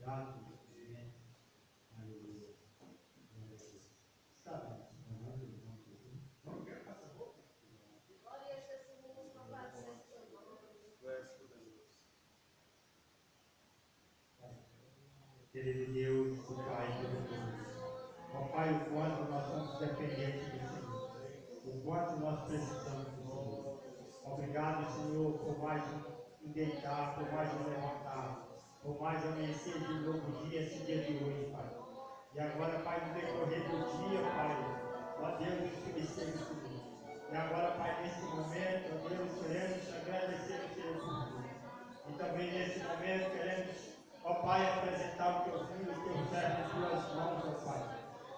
grato, né? Aleluia. Está bem. Não quero passar a boca. Glória a Jesus, louvado seja o teu nome. Querido Deus, o Pai todo-poderoso. Ó Pai, o quanto nós somos dependentes do Senhor. O quanto nós precisamos do Senhor. Obrigado, Senhor, por mais um deitar, por mais um levantar, por mais amanhecer de novo dia, esse dia de hoje, Pai. E agora, Pai, no decorrer do dia, Pai, ó Deus, o Senhor esteja comigo. E agora, Pai, nesse momento, ó Deus, queremos te agradecer o Senhor por tudo. E também nesse momento queremos, ó Pai, apresentar o teu filho, o teu servo em tuas mãos, ó Pai.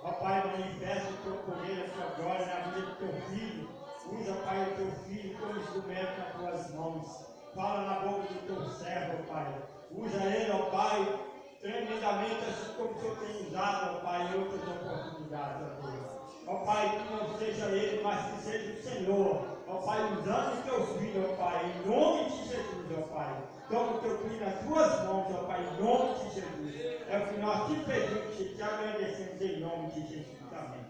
Ó Pai, manifesta o teu poder, a tua glória na vida do teu filho. Usa, Pai, o teu filho como instrumento nas tuas mãos. Fala na boca do teu servo, ó Pai. Usa ele, ó Pai, tremendamente, assim como o Senhor tem usado, ó Pai, em outras oportunidades, ó Deus. Ó Pai, que não seja ele, mas que seja o Senhor. Ó Pai, usando o teu filho, ó Pai, em nome de Jesus, ó Pai. Toma o teu filho nas tuas mãos, ó Pai, em nome de Jesus. É o que nós te pedimos e te agradecemos em nome de Jesus. Amém.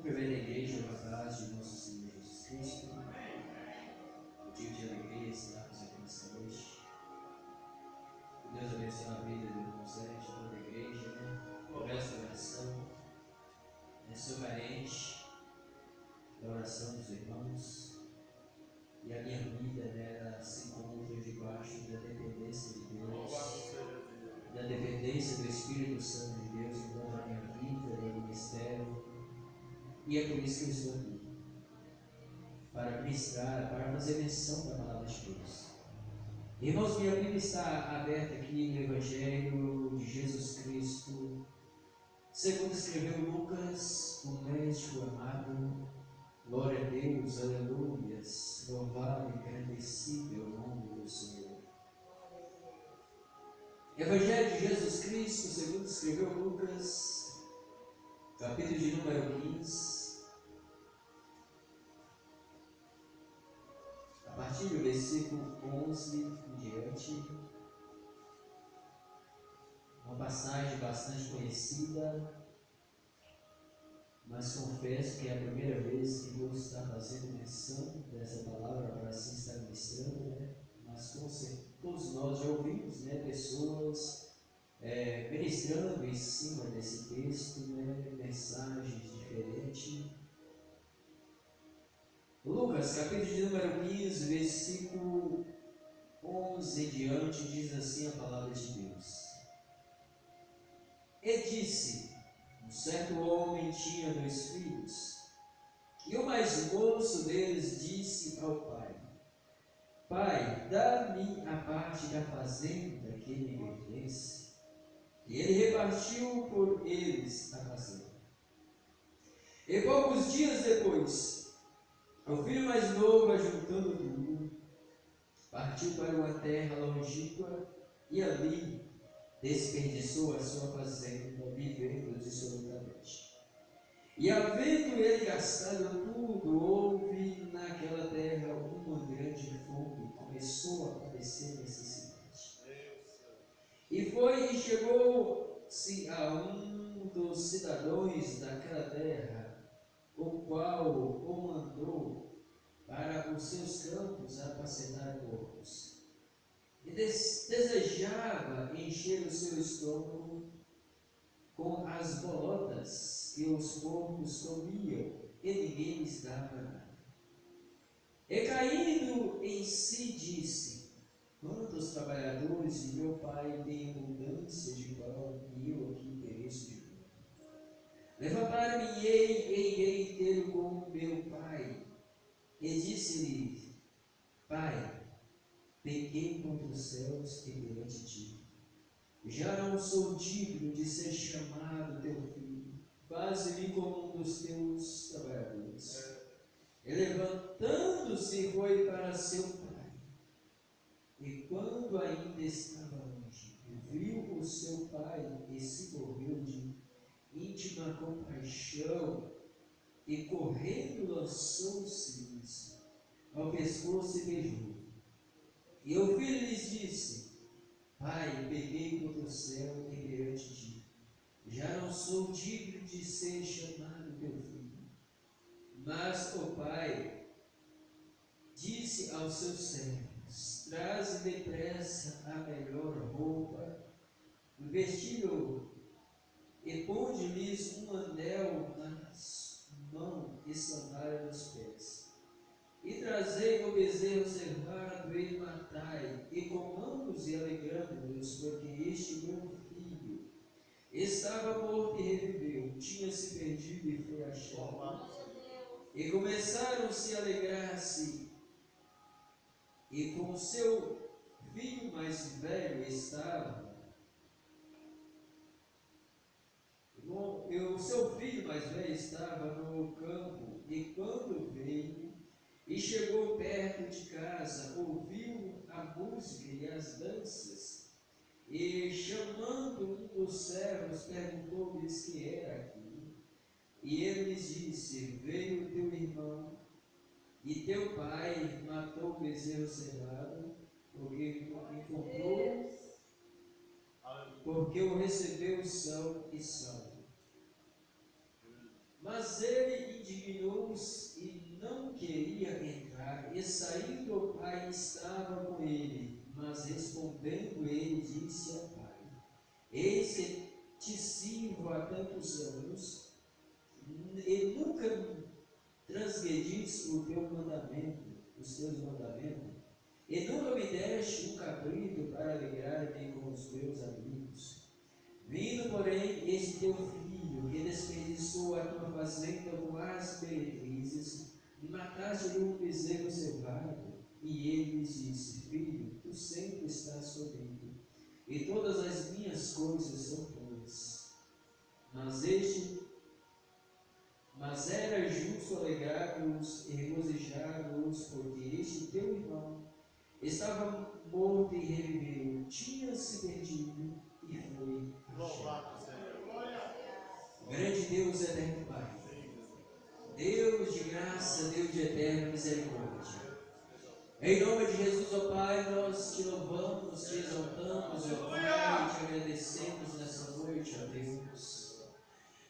Primeira igreja, na paz de nosso Senhor Jesus Cristo. Motivo de alegria estarmos aqui nessa noite. Que Deus abençoe a vida do irmão Zé, de toda a igreja, né? Por essa oração, sou carente da oração dos irmãos. E a minha vida, né, ela se encontra debaixo da dependência de Deus, da dependência do Espírito Santo de Deus em toda a minha vida, no meu ministério. E é por isso que eu estou aqui, para ministrar, para fazer menção da palavra de Deus. Irmãos, minha Bíblia está aberta aqui no Evangelho de Jesus Cristo, segundo escreveu Lucas, o médico amado. Glória a Deus, aleluias, louvado e engrandecido é o nome do Senhor. Evangelho de Jesus Cristo, segundo escreveu Lucas, capítulo de número 15. A partir do versículo 11 em diante, uma passagem bastante conhecida, mas confesso que é a primeira vez que Deus está fazendo menção dessa palavra para assim estar ministrando, né? Mas com certeza todos nós já ouvimos, né, pessoas ministrando em cima desse texto, né, mensagens diferentes. Lucas, capítulo de número 15, versículo 11 em diante, diz assim a palavra de Deus. E disse: um certo homem tinha 2 filhos, e o mais moço deles disse ao pai: Pai, dá-me a parte da fazenda que me pertence. E ele repartiu por eles a fazenda. E poucos dias depois, o filho mais novo, ajuntando tudo, partiu para uma terra longínqua e ali desperdiçou a sua fazenda, vivendo dissolutamente. E havendo ele gastado tudo, houve naquela terra uma grande fome, começou a padecer necessidade. E foi e chegou-se a um dos cidadãos daquela terra, o qual o mandou para os seus campos apacentar porcos. E desejava encher o seu estômago com as bolotas que os porcos comiam, e ninguém lhes dava nada. E caindo em si disse: quantos trabalhadores de meu pai têm abundância de pão, e eu aqui pereço de fome. Levantar-me e irei ter com meu pai. E disse-lhe: Pai, pequei contra os céus e perante ti. Já não sou digno de ser chamado teu filho. Faze-me como um dos teus trabalhadores. E levantando-se foi para seu pai. E quando ainda estava longe, morte. Viu o seu pai e se moveu de íntima compaixão e correndo lançou-se ao pescoço e beijou. E o filho lhes disse: Pai, peguei contra o céu e perante ti. Já não sou digno de ser chamado teu filho. Mas o pai disse aos seus servos: Traze depressa a melhor roupa, vestiu-o e ponde-lhes um anel nas mãos e sandália nos pés. E trazei o bezerro cevado e matai, e comamos e alegramos-nos, porque este meu filho estava morto e reviveu, tinha se perdido e foi achado. E começaram-se a alegrar-se, e com seu filho mais velho estava. O seu filho mais velho estava no campo, e quando veio e chegou perto de casa, ouviu a música e as danças, e chamando um dos servos, perguntou-lhes que era aquilo. E ele lhes disse: Veio teu irmão e teu pai matou o bezerro cevado, porque o recebeu são e salvo. Mas ele indignou-se e não queria entrar, e saindo o pai estava com ele. Mas respondendo ele, disse ao pai: Eis que te sirvo há tantos anos, e nunca transgrediste o teu mandamento, os teus mandamentos, e nunca me deste um cabrito para alegrar-me com os meus amigos. Vindo, porém, este teu filho, que desperdiçou a tua fazenda com as meretrizes, e mataste-lhe um bezerro cevado. E ele lhes disse: Filho, tu sempre estás comigo, e todas as minhas coisas são tuas. Mas era justo alegrar-vos e regozijar-vos, porque este teu irmão estava morto e reviveu, tinha se perdido e foi achado. Grande Deus, eterno Pai, Deus de graça, Deus de eterna misericórdia, em nome de Jesus, ó Pai, nós te louvamos, te exaltamos, ó Pai, te agradecemos nessa noite, ó Deus.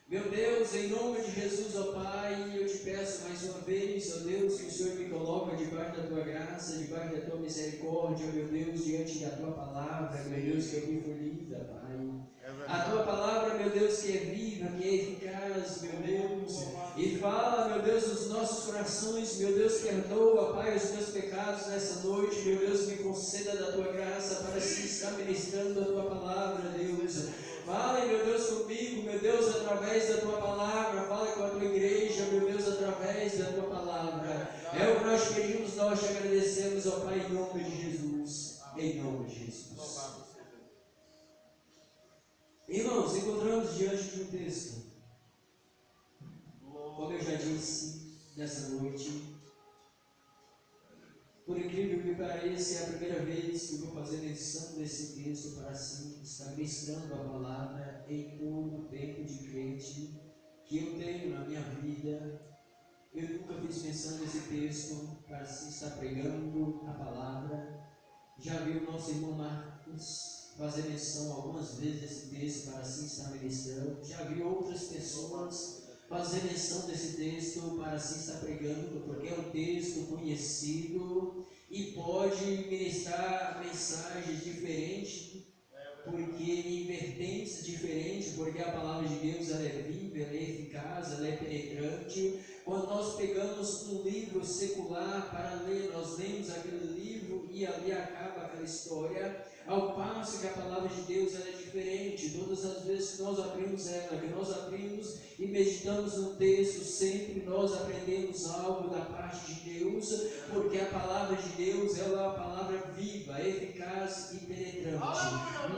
Meu Deus, em nome de Jesus, ó Pai, eu te peço mais uma vez, ó Deus, que o Senhor me coloque debaixo da tua graça, debaixo da tua misericórdia, meu Deus, diante da tua palavra, meu Deus, que aqui foi lida, Pai. A tua palavra, meu Deus, que é viva, que é eficaz, meu Deus, e fala, meu Deus, nos nossos corações, meu Deus, perdoa, Pai, os meus pecados nessa noite, meu Deus, me conceda da tua graça para se estar ministrando a tua palavra, Deus. Fale, meu Deus, comigo, meu Deus, através da tua palavra. Fale com a tua igreja, meu Deus, através da tua palavra. É o que nós pedimos, nós te agradecemos, ó Pai, em nome de Jesus. Em nome de Jesus. Irmãos, encontramos diante de um texto, como eu já disse nessa noite. Por incrível que pareça, é a primeira vez que eu vou fazer menção desse texto para assim estar ministrando a palavra em todo o tempo de crente que eu tenho na minha vida. Eu nunca fiz menção desse texto para assim estar pregando a palavra. Já vi o nosso irmão Marcos fazer menção algumas vezes desse texto para assim estar ministrando. Já vi outras pessoas fazer menção desse texto para assim estar pregando, porque é um texto conhecido e pode ministrar mensagens diferentes, porque em vertentes diferentes, porque a palavra de Deus ela é viva, ela é eficaz, ela é penetrante. Quando nós pegamos um livro secular para ler, nós lemos aquele livro e ali acaba aquela história, ao passo que a palavra de Deus ela é diferente. Todas as vezes que nós abrimos ela, que nós abrimos e meditamos no texto, sempre nós aprendemos algo da parte de Deus, porque a palavra de Deus ela é uma palavra viva, eficaz e penetrante.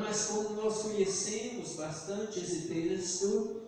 Mas como nós conhecemos bastante esse texto,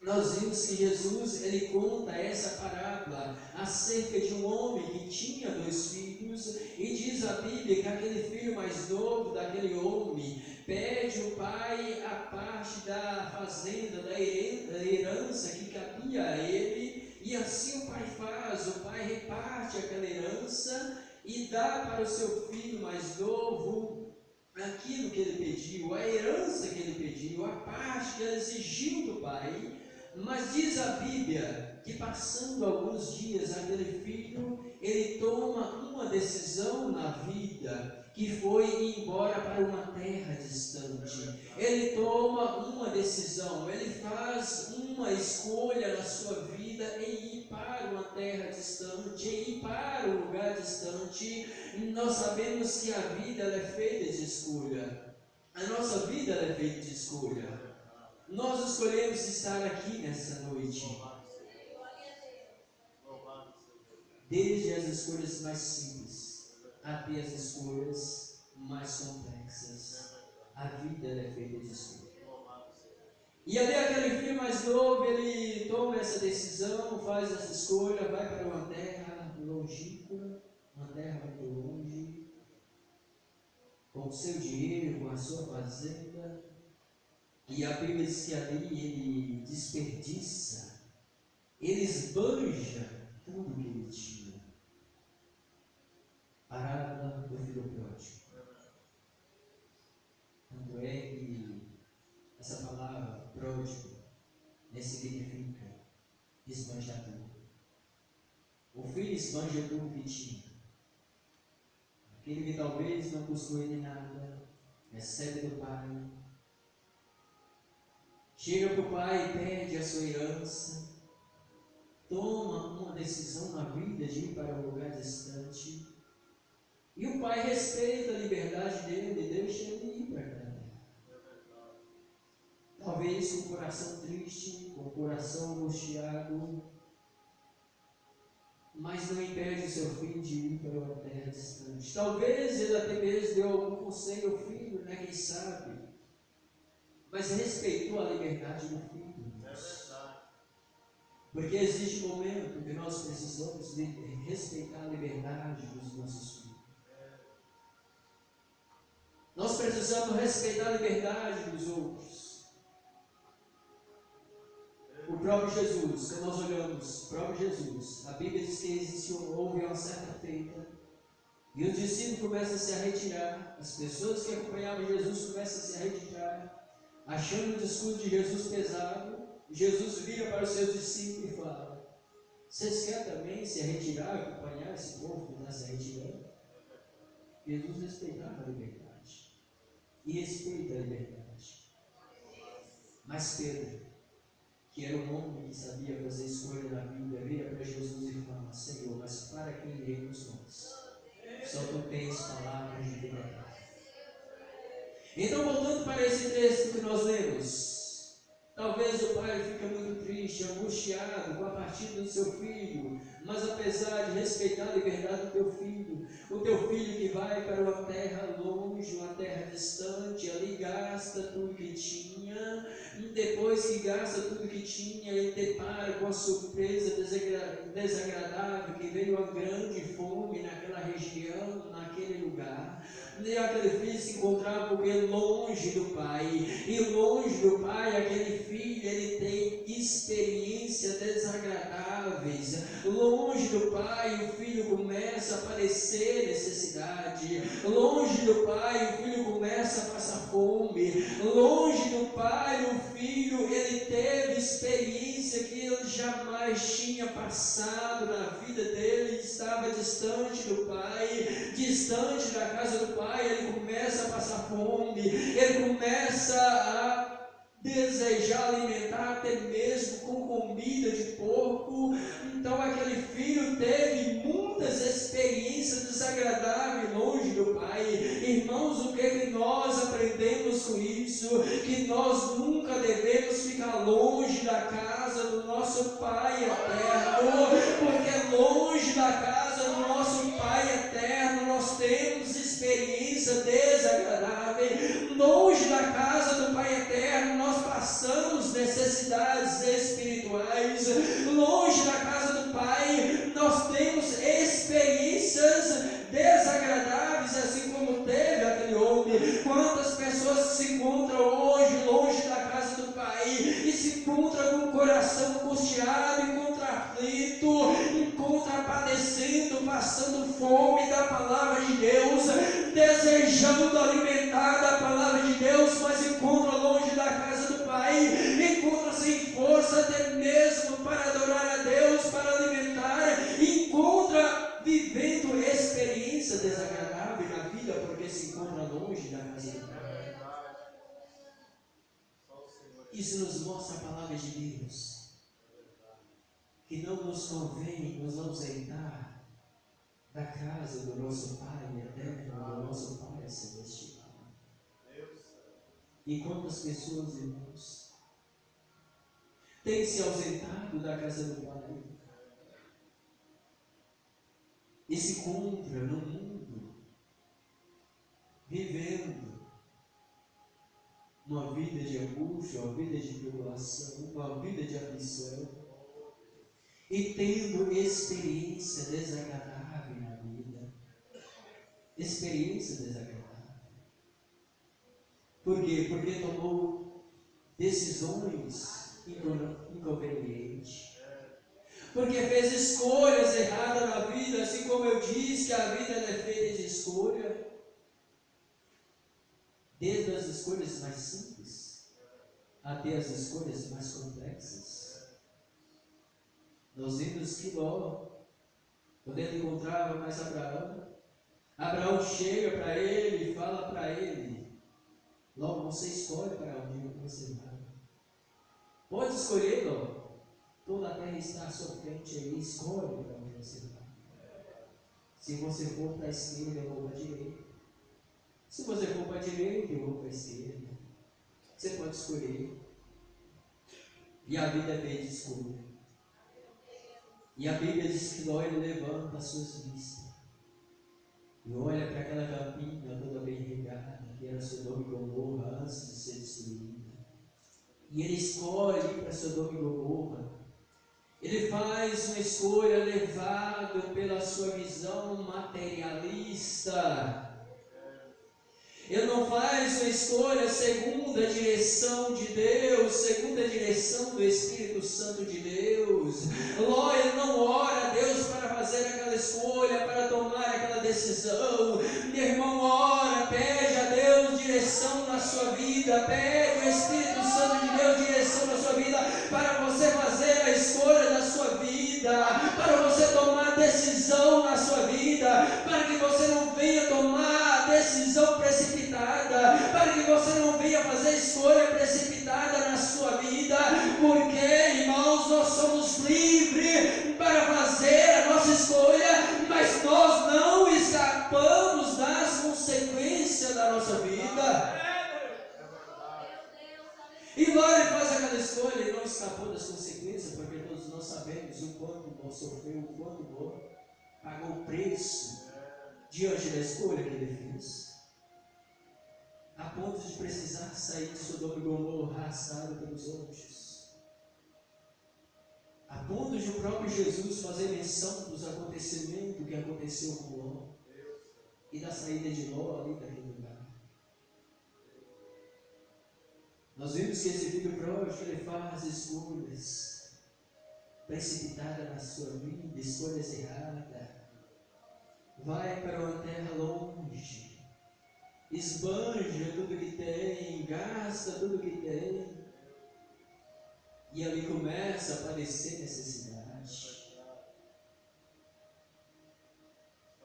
nós vimos que Jesus ele conta essa parábola acerca de um homem que tinha 2 filhos, e diz a Bíblia que aquele filho mais novo daquele homem pede ao pai a parte da fazenda, da herança que cabia a ele, e assim o pai faz, o pai reparte aquela herança e dá para o seu filho mais novo aquilo que ele pediu, a herança que ele pediu, a parte que ele exigiu do pai. Mas diz a Bíblia que passando alguns dias aquele filho, ele toma uma decisão na vida, que foi ir embora para uma terra distante. Ele toma uma decisão, ele faz uma escolha na sua vida em ir para uma terra distante, em ir para um lugar distante. E nós sabemos que a vida ela é feita de escolha. A nossa vida ela é feita de escolha. Nós escolhemos estar aqui nessa noite. Desde as escolhas mais simples até as escolhas mais complexas, a vida ela é feita de escolha. E ali aquele filho mais novo, ele toma essa decisão, faz essa escolha, vai para uma terra longínqua, uma terra muito longe, com o seu dinheiro, com a sua fazenda. E a Bíblia diz que ali ele desperdiça, ele esbanja tudo que ele tinha. Parábola do filho pródigo. Tanto é que essa palavra pródigo significa esbanjar tudo. O filho esbanja tudo que tinha. Aquele que talvez não possui nem nada, recebe do pai. Chega para o pai e pede a sua herança, toma uma decisão na vida de ir para um lugar distante, e o pai respeita a liberdade dele e deixa ele ir para aquela terra. Talvez com o coração triste, com o coração angustiado, mas não impede o seu filho de ir para uma terra distante. Talvez ele até mesmo deu algum conselho ao filho, né? Quem sabe? Mas respeitou a liberdade do filho. Porque existe um momento que nós precisamos de respeitar a liberdade dos nossos filhos. Nós precisamos respeitar a liberdade dos outros. O próprio Jesus, quando nós olhamos, o próprio Jesus, a Bíblia diz que houve uma certa feita, e os discípulos começam a se retirar, as pessoas que acompanhavam Jesus começam a se retirar, achando o discurso de Jesus pesado. Jesus vira para os seus discípulos e fala: vocês querem também se retirar, acompanhar esse povo que está se retirando? Jesus respeitava a liberdade e respeita a liberdade. Mas Pedro, que era um homem que sabia fazer escolha na vida, vira para Jesus e fala: Senhor, mas para quem iremos nós? Só tu tens palavras de liberdade. Então, voltando para esse texto que nós lemos, talvez o pai fique muito triste, angustiado com a partida do seu filho, mas apesar de respeitar a liberdade do teu filho, o teu filho que vai para uma terra longe, uma terra distante, ali gasta tudo que tinha, e depois que gasta tudo que tinha, ele depara com a surpresa desagradável, que veio uma grande fome naquela região, naquele lugar. E aquele filho se encontrava porque longe do pai, e longe do pai, aquele filho ele tem experiências desagradáveis. Longe do pai, o filho começa a padecer necessidade. Longe do pai, o filho começa a passar fome. Longe do pai, o filho ele teve experiência que ele jamais tinha passado na vida dele. Estava distante do pai, distante da casa do pai. Ele começa a passar fome, ele começa a desejar alimentar até mesmo com comida de porco. Então aquele filho teve muitas experiências desagradáveis longe do pai. Irmãos, o que nós aprendemos com isso? Que nós nunca devemos ficar longe da casa do nosso Pai eterno, porque longe da casa do nosso Pai eterno nós temos experiência desagradável. Longe da casa do Pai eterno nós passamos necessidades espirituais. Longe da casa do Pai nós temos experiências desagradáveis, assim como teve se encontra hoje longe da casa do Pai e se encontra com o coração angustiado, encontra aflito, encontra padecendo, passando fome da palavra de Deus, desejando alimentar da palavra de Deus, mas encontra longe da casa do Pai, encontra sem força até mesmo para adorar a Deus, para alimentar, encontra vivendo experiência desagradável na vida, porque se encontra longe da casa do Pai. Isso nos mostra a palavra de Deus, que não nos convém nos ausentar da casa do nosso Pai eterno, do nosso Pai celestial. E quantas pessoas, irmãos, têm se ausentado da casa do Pai e se encontra no mundo vivendo uma vida de angústia, uma vida de tribulação, uma vida de aflição, e tendo experiência desagradável na vida. Experiência desagradável. Por quê? Porque tomou decisões inconvenientes. Porque fez escolhas erradas na vida, assim como eu disse que a vida é feita de escolha. Desde as escolhas mais simples até as escolhas mais complexas. Nós vimos que Ló, quando ele encontrava mais Abraão chega para ele e fala para ele: Ló, você escolhe para onde você vai. Pode escolher, Ló. Toda a terra está à sua frente aí, escolhe para onde você vai. Se você for para a esquerda, eu vou para a direita. Se você for para a direita, eu vou para a esquerda. Você pode escolher. E a vida é feita de escolha. E a Bíblia diz que Ló levanta as suas vistas e olha para aquela campina toda bem regada, que era Sodoma e Gomorra antes de ser destruída. E ele escolhe ir para Sodoma e Gomorra. Ele faz uma escolha levado pela sua visão materialista. Ele não faz uma escolha segundo a direção de Deus, segundo a direção do Espírito Santo de Deus. Ló, ele não ora a Deus para fazer aquela escolha, para tomar aquela decisão. Meu irmão, ora, pede a Deus direção na sua vida, pede ao Espírito Santo de Deus direção na sua vida, para você fazer a escolha da sua vida, para você tomar decisão na sua vida, para que você não venha tomar decisão precipitada, para que você não venha fazer escolha precipitada na sua vida, porque, irmãos, nós somos livres para fazer a nossa escolha, mas nós não escapamos das consequências da nossa vida. E Ló faz aquela escolha e não escapou das consequências, porque todos nós sabemos o quanto Ló sofreu, o quanto Ló pagou o preço diante da escolha que ele fez, a ponto de precisar sair de Sodoma e Gomorra arrastado pelos anjos, a ponto de o próprio Jesus fazer menção dos acontecimentos que aconteceu com Ló e da saída de Ló ali daquele lugar. Nós vimos que esse filho pródigo, ele faz escolhas precipitadas na sua vida, escolhas erradas, vai para uma terra longe, esbanja tudo que tem, gasta tudo que tem, e ali começa a padecer necessidade,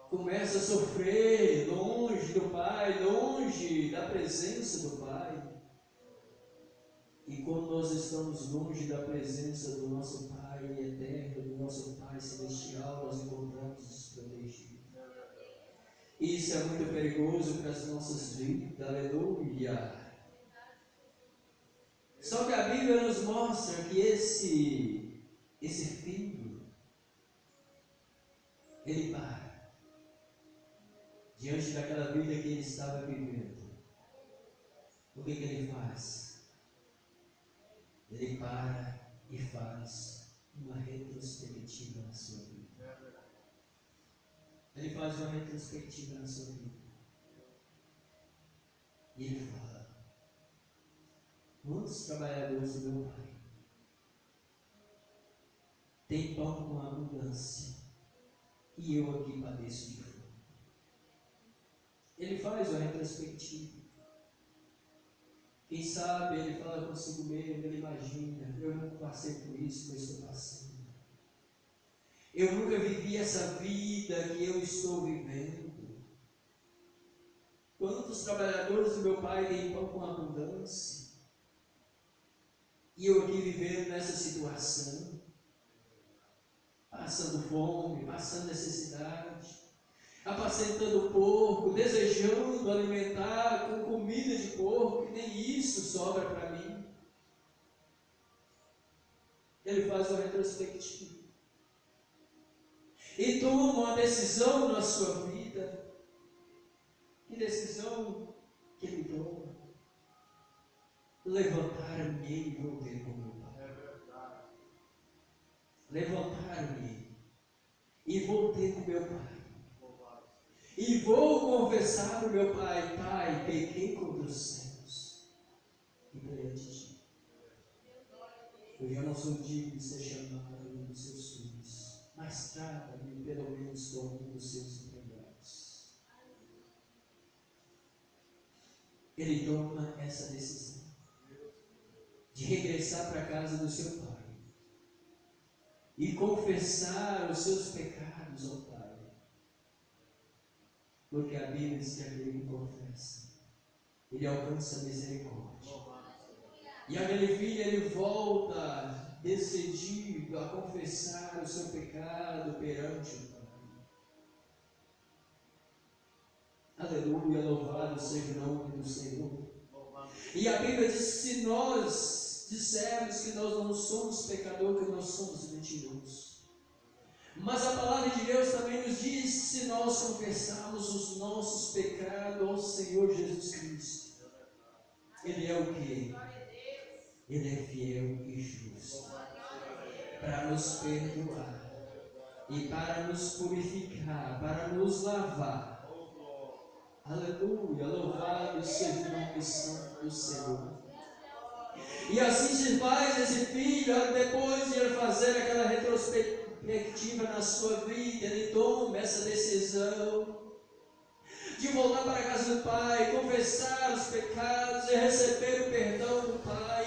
começa a sofrer longe do Pai, longe da presença do Pai. E quando nós estamos longe da presença do nosso Pai eterno, do nosso Pai celestial, nós encontramos desprotegidos. Isso é muito perigoso para as nossas vidas, aleluia. Só que a Bíblia nos mostra que esse filho, ele para diante daquela vida que ele estava vivendo. O que ele faz? Ele para e faz uma retrospectiva na sua vida. Ele faz uma retrospectiva na sua vida. E ele fala: Muitos trabalhadores do meu pai têm pão com abundância e eu aqui padeço de fome. Ele faz uma retrospectiva. Quem sabe ele fala consigo mesmo, ele imagina, eu não passei por isso, mas estou passando. Eu nunca vivi essa vida que eu estou vivendo. Quantos trabalhadores do meu pai têm pão com abundância? E eu aqui vivendo nessa situação, passando fome, passando necessidade, apacentando porco, desejando alimentar com comida de porco, e nem isso sobra para mim. Ele faz uma retrospectiva e toma uma decisão na sua vida. Que decisão que ele toma? Levantar-me e voltei com meu pai. Levantar-me e voltei com meu pai. E vou confessar ao meu pai: Pai, pequei contra os céus e perante ti. Eu já não sou digno de ser chamado um dos seus filhos, mas trata-me pelo menos como um dos seus empregados. Ele toma essa decisão de regressar para a casa do seu pai e confessar os seus pecados ao pai. Porque a Bíblia diz que aquele que confessa, ele alcança a misericórdia. E aquele filho, ele volta decidido a confessar o seu pecado perante o pai. Aleluia, louvado seja o nome do Senhor. E a Bíblia diz que se nós dissermos que nós não somos pecadores, que nós somos mentirosos. Mas a palavra de Deus também nos diz que se nós confessarmos os nossos pecados ao Senhor Jesus Cristo, Ele é o quê? Ele é fiel e justo para nos perdoar e para nos purificar, para nos lavar. Aleluia, louvado seja o nome santo do Senhor. E assim se faz esse filho, depois de ele fazer aquela retrospectiva na sua vida, ele toma essa decisão de voltar para a casa do pai, confessar os pecados e receber o perdão do pai,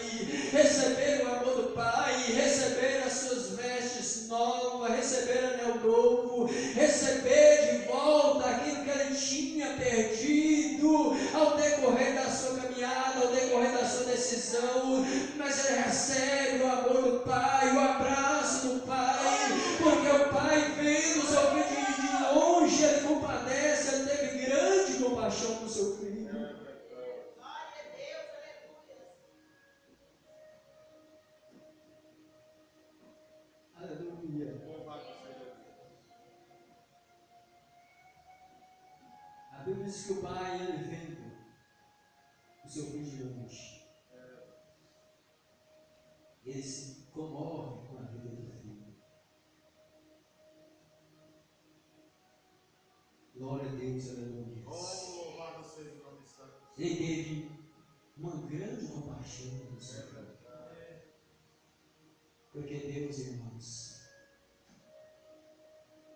receber o amor do pai, receber as suas vestes novas, receber anel novo, receber de volta aquilo que ele tinha perdido ao decorrer da sua caminhada, ao decorrer da sua decisão. Mas ele recebe o amor do pai, o abraço do pai, porque o pai vendo o seu filho de longe, ele compadece, ele teve grande compaixão com o seu filho. Aleluia. A Bíblia diz que o pai, ele vendo o seu filho de longe, ele se comove com a vida do filho. Glória a Deus, aleluia. Ele teve uma grande compaixão do seu filho. Porque Deus, irmãos,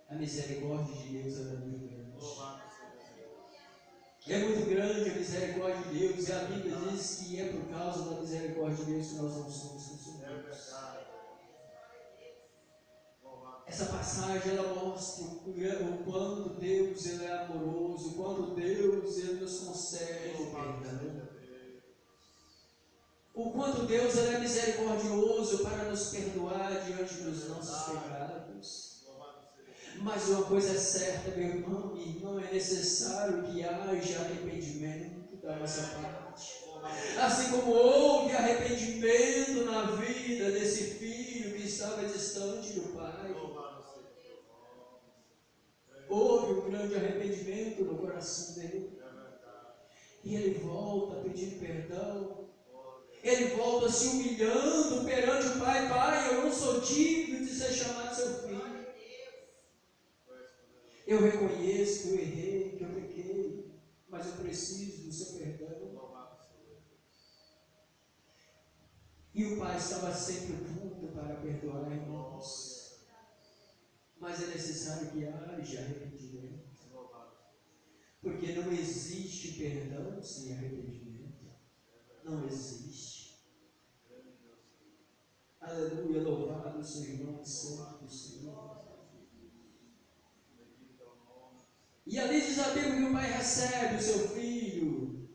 a misericórdia de Deus é muito grande. É muito grande a misericórdia de Deus, e a Bíblia diz que é por causa da misericórdia de Deus que nós não somos consumidos. Essa passagem, ela mostra o quanto Deus ele é amoroso, o quanto Deus ele nos concede o perdão. O quanto Deus ele é misericordioso para nos perdoar diante dos nossos pecados. Mas uma coisa é certa, meu irmão, e não é necessário que haja arrependimento da nossa parte. Assim como houve arrependimento na vida desse filho que estava distante do pai, houve um grande arrependimento no coração dele. E ele volta pedindo perdão. Ele volta se humilhando perante o pai. Pai, eu não sou digno de ser chamado seu filho. Eu reconheço que eu errei, que eu pequei, mas eu preciso do seu perdão. E o pai estava sempre pronto para perdoar, irmãos. Mas é necessário que haja arrependimento. Porque não existe perdão sem arrependimento. Não existe. Aleluia, louvado seja o nome santo do Senhor. E ali diz a Bíblia que o pai recebe o seu filho,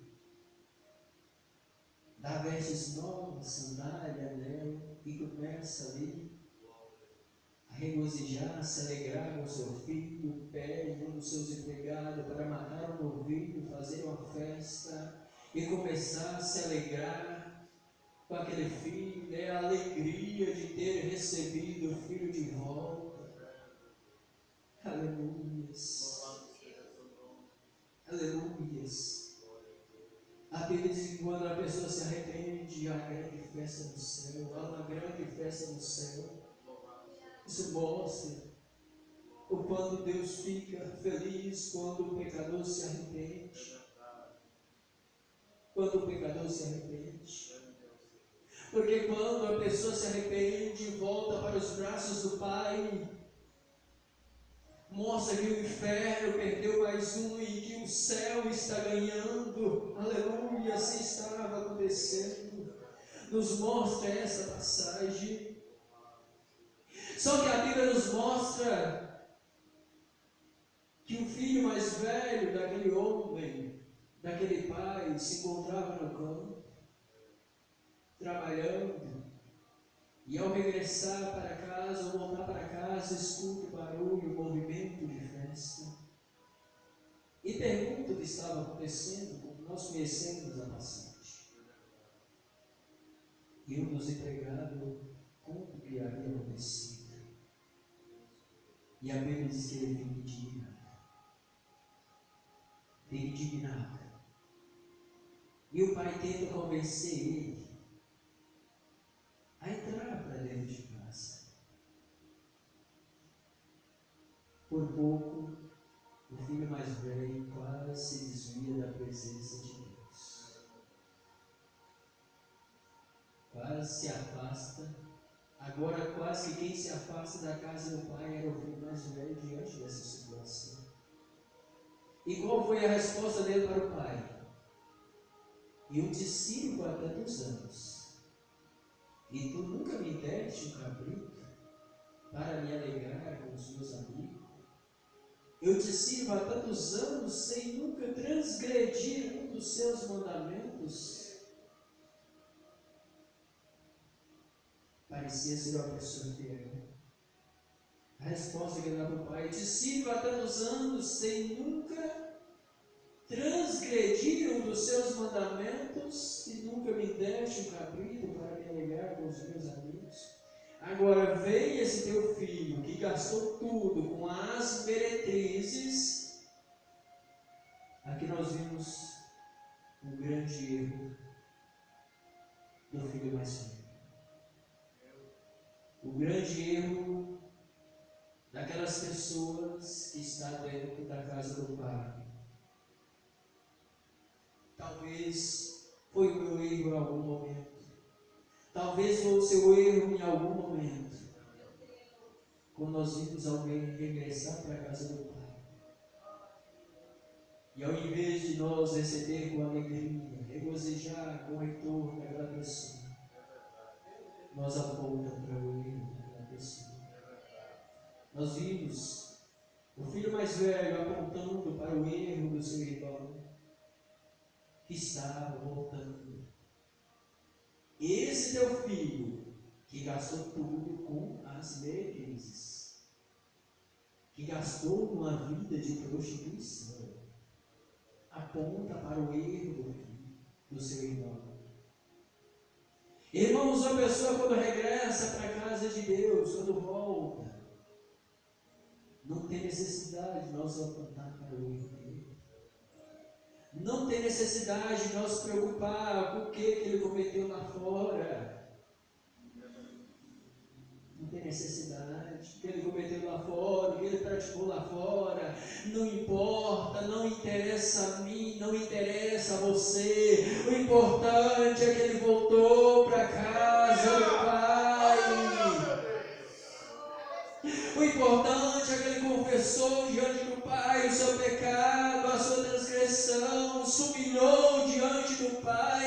dá vestes novas, sandália, anel, e começa ali a regozijar, a se alegrar com o seu filho, pede um dos seus empregados para matar um novilho, fazer uma festa e começar a se alegrar com aquele filho, é a alegria de ter recebido o filho de volta. Aleluias. Aleluias. A Bíblia diz que quando a pessoa se arrepende, há grande festa no céu. Há uma grande festa no céu. Isso mostra o quanto Deus fica feliz quando o pecador se arrepende. Quando o pecador se arrepende. Porque quando a pessoa se arrepende e volta para os braços do Pai, mostra que o inferno perdeu mais um e que o céu está ganhando. Aleluia, assim estava acontecendo. Nos mostra essa passagem. Só que a Bíblia nos mostra que o filho mais velho daquele homem, daquele pai, se encontrava no campo, trabalhando. E ao regressar para casa, ou voltar para casa, escuta o barulho, o movimento de festa. E pergunta o que estava acontecendo, como nós conhecemos a passagem. E um dos empregados conta o que havia acontecido. E a Bíblia diz que ele fica indignado. Fica indignado. E o pai tenta convencer ele a entrar para dentro de casa. Por pouco, o filho mais velho quase se desvia da presença de Deus. Quase se afasta. Agora, quase que quem se afasta da casa do pai era o filho mais velho diante dessa situação. E qual foi a resposta dele para o pai? Eu te sirvo há tantos anos. E tu nunca me deste um cabrito para me alegrar com os meus amigos? Eu te sirvo há tantos anos sem nunca transgredir um dos seus mandamentos? Parecia ser uma pessoa fiel. A resposta que ele dá para o pai: eu te sirvo há tantos anos sem nunca transgredir um dos seus mandamentos e nunca me deste um cabrito para me alegrar com os meus amigos. Agora vem esse teu filho que gastou tudo com as meretrizes. Aqui nós vimos um grande erro do filho mais velho. O grande erro daquelas pessoas que estão dentro da casa do Pai. Talvez foi o meu erro em algum momento. Talvez foi o seu erro em algum momento. Quando nós vimos alguém regressar para a casa do Pai. E ao invés de nós receber com alegria, regozijar com o retorno daquela pessoa, nós apontamos para o erro daquela pessoa. Nós vimos o filho mais velho apontando para o erro do seu irmão, que estava voltando. Esse teu filho, que gastou tudo com as meretrizes, que gastou uma vida de prostituição, aponta para o erro do seu irmão. Irmãos, a pessoa quando regressa para a casa de Deus, quando volta, não tem necessidade de nós apontar para o erro dele. Não tem necessidade de nós preocupar com o que ele cometeu lá fora. Não tem necessidade, o que ele cometeu lá fora, o que ele praticou lá fora, não importa, não interessa a mim, não interessa a você, o importante é que ele voltou para a casa do Pai. O importante é que ele confessou diante do Pai o seu pecado, a sua transgressão, se humilhou diante do Pai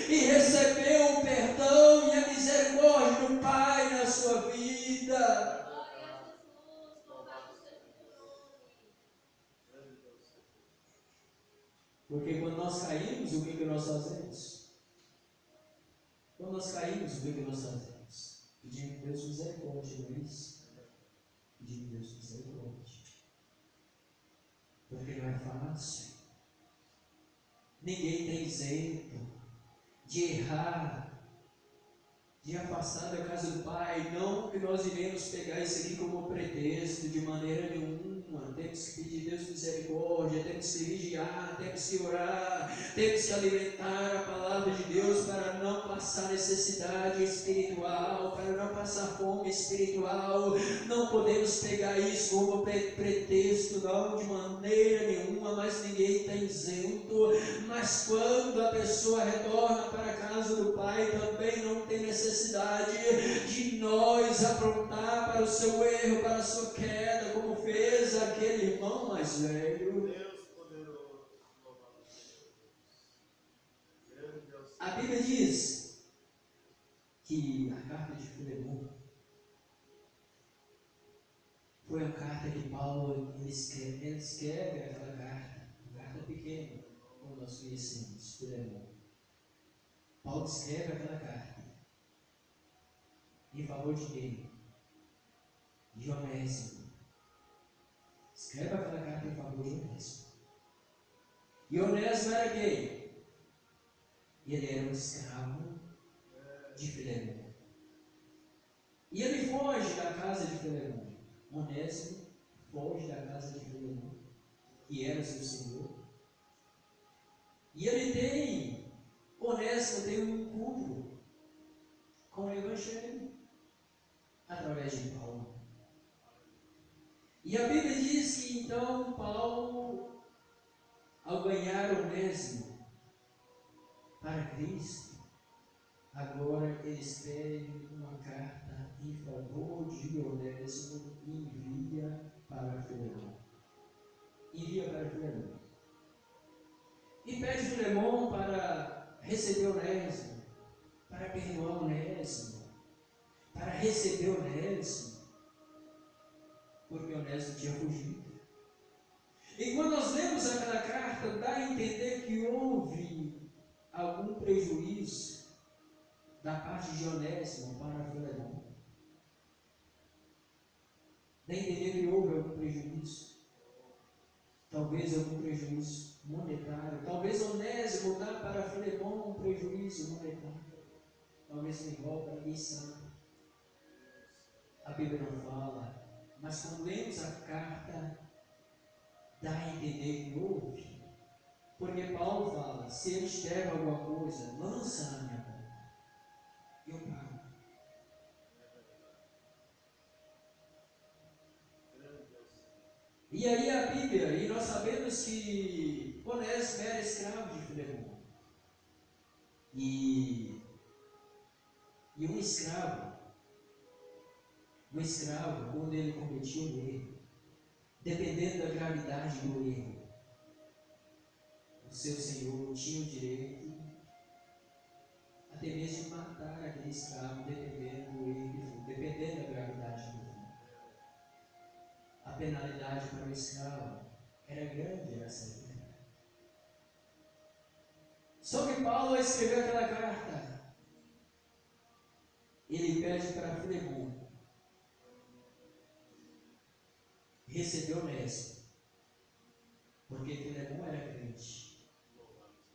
e recebeu o perdão e a misericórdia do Pai na sua vida. Porque quando nós caímos, o que nós fazemos? Quando nós caímos, o que nós fazemos? Pedimos a Deus misericórdia, não é isso? Pedimos a Deus misericórdia. Porque não é fácil. Ninguém tem isento de errar, de afastar da casa do Pai. Não que nós iremos pegar isso aqui como pretexto de maneira nenhuma. Temos que pedir Deus misericórdia, temos que vigiar, temos que orar, temos que alimentar a palavra de Deus para não passar necessidade espiritual, para não passar fome espiritual. Não podemos pegar isso como pretexto, não, de maneira nenhuma, mas ninguém está isento. Mas quando a pessoa retorna para a casa do Pai, também não tem necessidade de nós aprontar para o seu erro, para a sua queda, como fez aquele irmão mais velho. Deus poderoso. A Bíblia diz que a carta de Filemão foi a carta que Paulo ele escreve aquela carta pequena, como nós conhecemos, Filemão. Paulo escreve aquela carta em favor de quem? De Onésimo. Escreve aquela carta em favor de Onésimo. E Onésimo era quem? Ele era um escravo de Filemão. E ele foge da casa de Filemão. Onésimo foge da casa de Filemão, que era seu senhor. E Onésimo tem um encontro com o Evangelho através de Paulo. E a Bíblia diz que então Paulo, ao ganhar Onésimo para Cristo, agora ele escreve uma carta em favor de Onésimo e envia para Filemão. E pede Filemão para receber Onésimo, para perdoar Onésimo, para receber Onésimo, porque Onésimo tinha fugido. E quando nós lemos aquela carta, dá a entender que houve algum prejuízo da parte de Onésimo para Filemão. Dá a entender que houve algum prejuízo. Talvez algum prejuízo monetário. Talvez Onésimo dá para Filemão um prejuízo monetário. Talvez ele rouba, ninguém sabe. A Bíblia não fala. Mas quando lemos a carta, dá a entender que houve. Porque Paulo fala, se eles devem alguma coisa, lança na minha mão. Eu pago. E aí a Bíblia, e nós sabemos que Onésimo era escravo de Filemão. E um escravo, quando ele cometia um erro, dependendo da gravidade do erro, o seu senhor tinha o direito até mesmo de matar aquele escravo, dependendo do erro, dependendo da gravidade do erro. A penalidade para o escravo era grande nessa época. Só que Paulo, ao escrever aquela carta, ele pede para Filemão receber Onésimo, porque Filemão era crente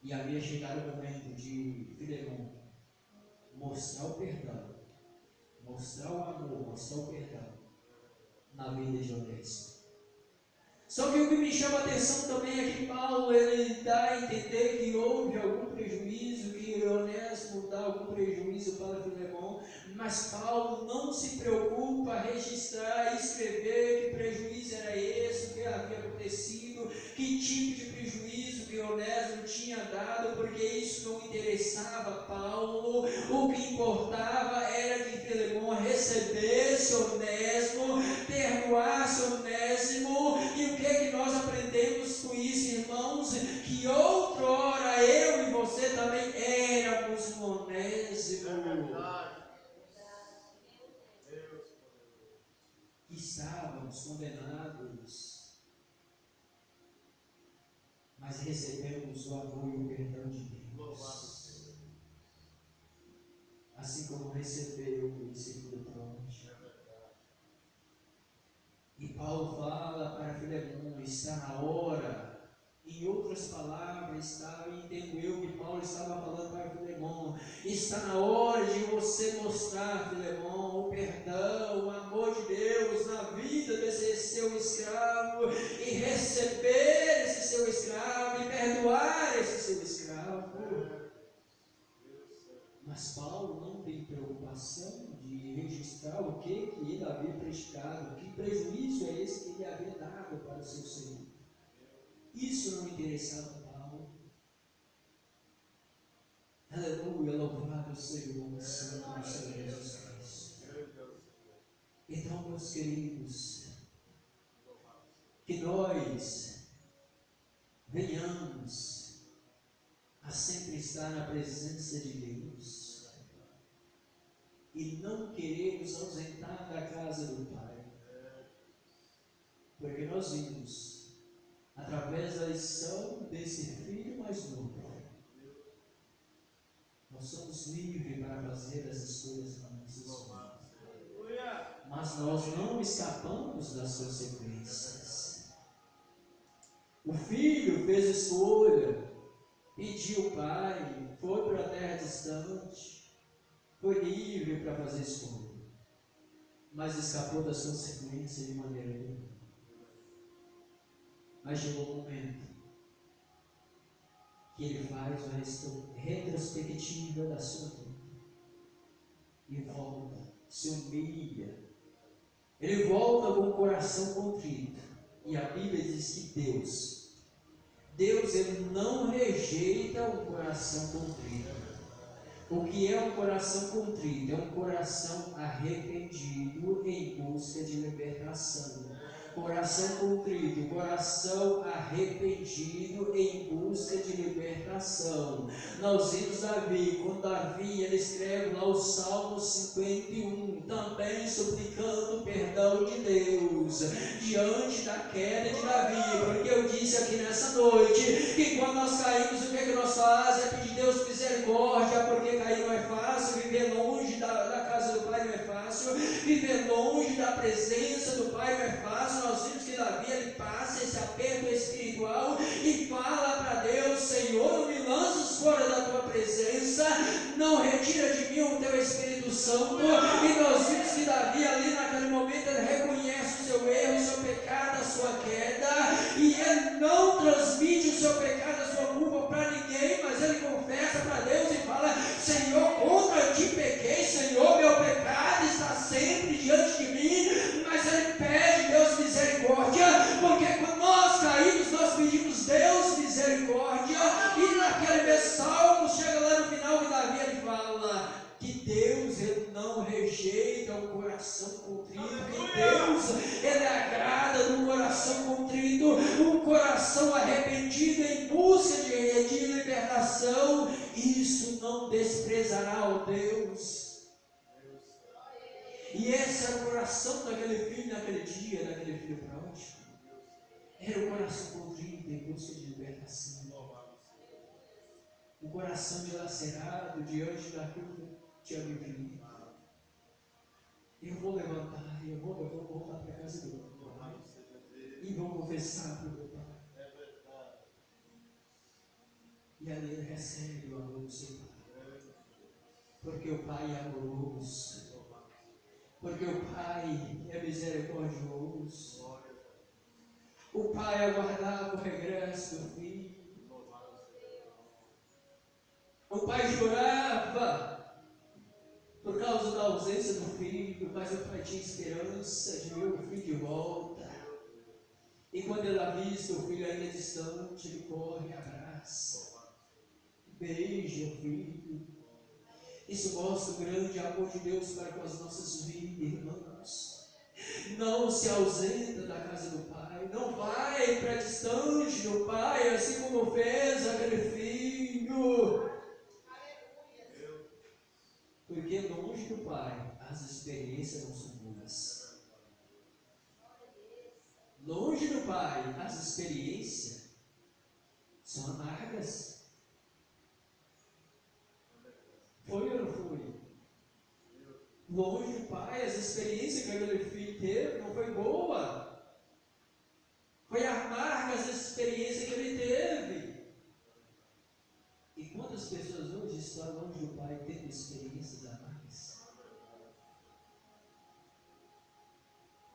e havia chegado o momento de Filemão mostrar o perdão, mostrar o amor, mostrar o perdão na vida de Onésimo. Só que o que me chama a atenção também é que Paulo ele dá a entender que houve algum prejuízo, que Onésimo descontar algum prejuízo para Filemão, mas Paulo não se preocupa a registrar e escrever que prejuízo era esse, o que havia acontecido, que tipo de prejuízo que Onésimo tinha dado, porque isso não interessava Paulo. O que importava era que Filemão recebesse Onésimo, perdoasse Onésimo. E o que é que nós aprendemos com isso, irmãos? Que outrora eu e você também éramos um Onésimo. Estávamos condenados, mas recebemos o amor e o perdão de Deus, assim como recebeu o discípulo pródigo. E Paulo fala para Filemão: está na hora. Em outras palavras, entendo eu que Paulo estava falando para Filemão: está na hora de você mostrar, Filemão, o perdão, o amor de Deus na vida desse seu escravo, e receber esse seu escravo, e perdoar esse seu escravo. Mas Paulo não tem preocupação de registrar o que ele havia praticado, que prejuízo é esse que ele havia dado para o seu Senhor. Isso não interessava Paulo. Aleluia, louvado seja o nome santo do Senhor Jesus Cristo. Então, meus queridos, que nós venhamos a sempre estar na presença de Deus e não querer nos ausentar da casa do Pai, porque nós vimos, através da lição desse filho mais novo, nós somos livres para fazer as escolhas na nossa vida, mas nós não escapamos das consequências. O filho fez escolha, pediu o pai, foi para a terra distante, foi livre para fazer escolha, mas escapou das consequências de maneira nenhuma. Mas chegou o momento que ele faz uma retrospectiva da sua vida e volta, se humilha. Ele volta com o coração contrito, e a Bíblia diz que Deus ele não rejeita um coração contrito. O que é um coração contrito? É um coração arrependido em busca de libertação. Coração contrito, coração arrependido em busca de libertação. Nós vimos Davi, quando Davi ele escreve lá o Salmo 51, também suplicando o perdão de Deus diante da queda de Davi, porque eu disse aqui nessa noite que quando nós caímos, o que é que nós fazemos? É pedir Deus misericórdia, porque cair não é fácil, viver longe da casa do Pai não é fácil, viver longe da presença do Pai não é fácil. Nós vimos que Davi ele passa esse aperto espiritual e fala para Deus: Senhor, não me lances fora da tua presença, não retira de mim o teu Espírito Santo. E nós vimos que Davi ali naquele momento ele reconhece o seu erro, o seu pecado, a sua queda, e ele não transmite o seu pecado, a sua culpa para ninguém, mas ele confessa para Deus e fala: Senhor, contra ti pequei, Senhor, meu pecado está sempre diante de mim. Mas ele pede Deus misericórdia, porque quando nós caímos, nós pedimos Deus misericórdia. E naquele mesmo salmo, chega lá no final que Davi ele fala que Deus ele não rejeita o coração contrito, que Deus ele agrada do coração contrito, um coração arrependido em busca de libertação. Isso não desprezará o Deus. E esse era o coração daquele filho naquele dia, daquele filho pródigo. Era o coração contrito em busca de libertação. O coração dilacerado diante daquilo que tinha vivido. Eu vou levantar, eu vou voltar para a casa do meu pai e vou confessar para o meu pai. E ali ele recebe o amor do seu pai. Porque o pai é amoroso. Porque o Pai é misericordioso. O Pai aguardava o regresso do Filho. O O pai chorava por causa da ausência do filho, mas o pai tinha esperança de ver o filho de volta. E quando ele avista o filho ainda distante, ele corre e abraça, beija o filho. Isso mostra o grande amor de Deus para com as nossas vidas, irmãos. Não se ausenta da casa do pai, não vai para distante do pai, assim como fez aquele filho. Porque longe do pai, as experiências não são boas. Longe do pai, as experiências são amargas. Foi ou não foi? Longe do pai, as experiências que aquele filho teve não foi boa. Foi amarga as experiências que ele teve. E quantas pessoas hoje estão longe do pai tendo experiências amargas?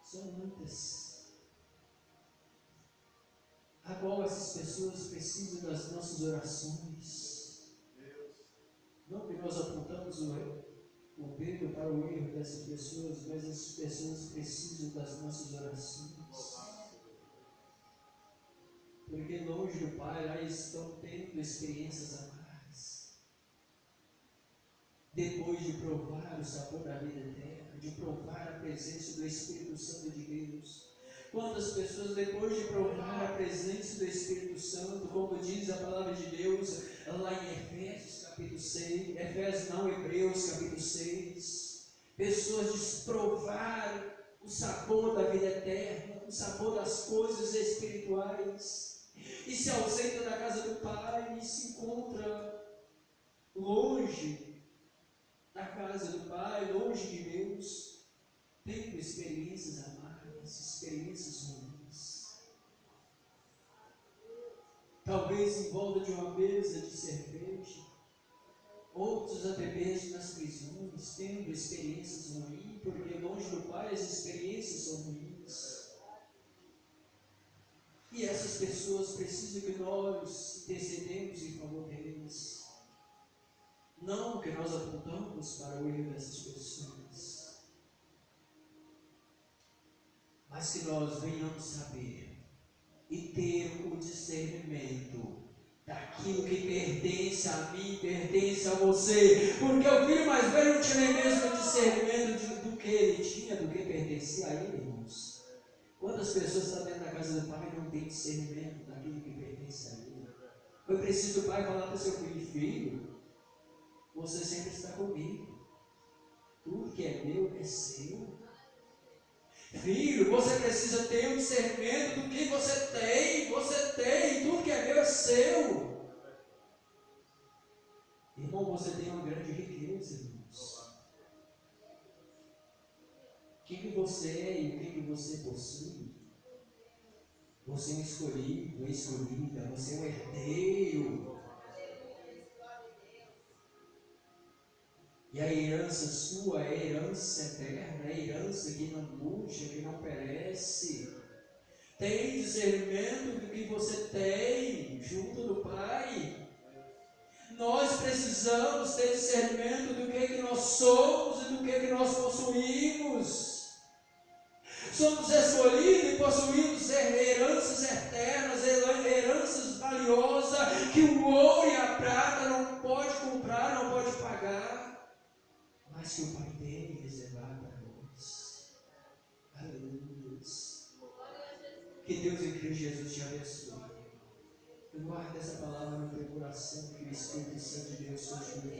São muitas. Agora essas pessoas precisam das nossas orações. Não que nós apontamos o dedo para o erro dessas pessoas, mas essas pessoas precisam das nossas orações. Porque longe do Pai, lá estão tendo experiências amargas. Depois de provar o sabor da vida eterna, de provar a presença do Espírito Santo de Deus. Quantas pessoas, depois de provar a presença do Espírito Santo, como diz a palavra de Deus, lá em Efésios capítulo 6, Efésios não, Hebreus capítulo 6, pessoas desprovaram o sabor da vida eterna, o sabor das coisas espirituais, e se ausenta da casa do Pai, e se encontra longe da casa do Pai, longe de Deus, tendo experiências amargas, experiências ruins. Talvez em volta de uma mesa de cerveja, outros até mesmo nas prisões, tendo experiências ruins, porque longe do Pai as experiências são ruins. E essas pessoas precisam que nós intercedemos em favor deles. Não que nós apontamos para o erro dessas pessoas, mas que nós venhamos saber e ter o discernimento daquilo que pertence a mim, pertence a você, porque o filho mais velho não tinha nem mesmo o discernimento do que ele tinha, do que pertencia a ele, irmãos. Quantas pessoas estão dentro da casa do pai e não têm discernimento daquilo que pertence a ele? Foi preciso o pai falar para o seu filho: filho, você sempre está comigo, tudo que é meu é seu. Filho, você precisa ter um discernimento do que você tem, tudo que é meu é seu. Irmão, você tem uma grande riqueza, irmãos. O que você é e o que você possui? Você é um escolhido, uma escolhida, você é um herdeiro. E a herança sua é herança eterna, é herança que não murcha, que não perece. Tem discernimento do que você tem junto do Pai. Nós precisamos ter discernimento do que nós somos e do que nós possuímos. Somos escolhidos e possuímos heranças eternas, heranças valiosas, que o ouro e a prata não pode comprar, não pode pagar, mas que o Pai tem reservado para nós. Aleluia. Que Deus em Cristo Jesus te abençoe. Guarde essa palavra no teu coração, que o Espírito Santo de Deus continue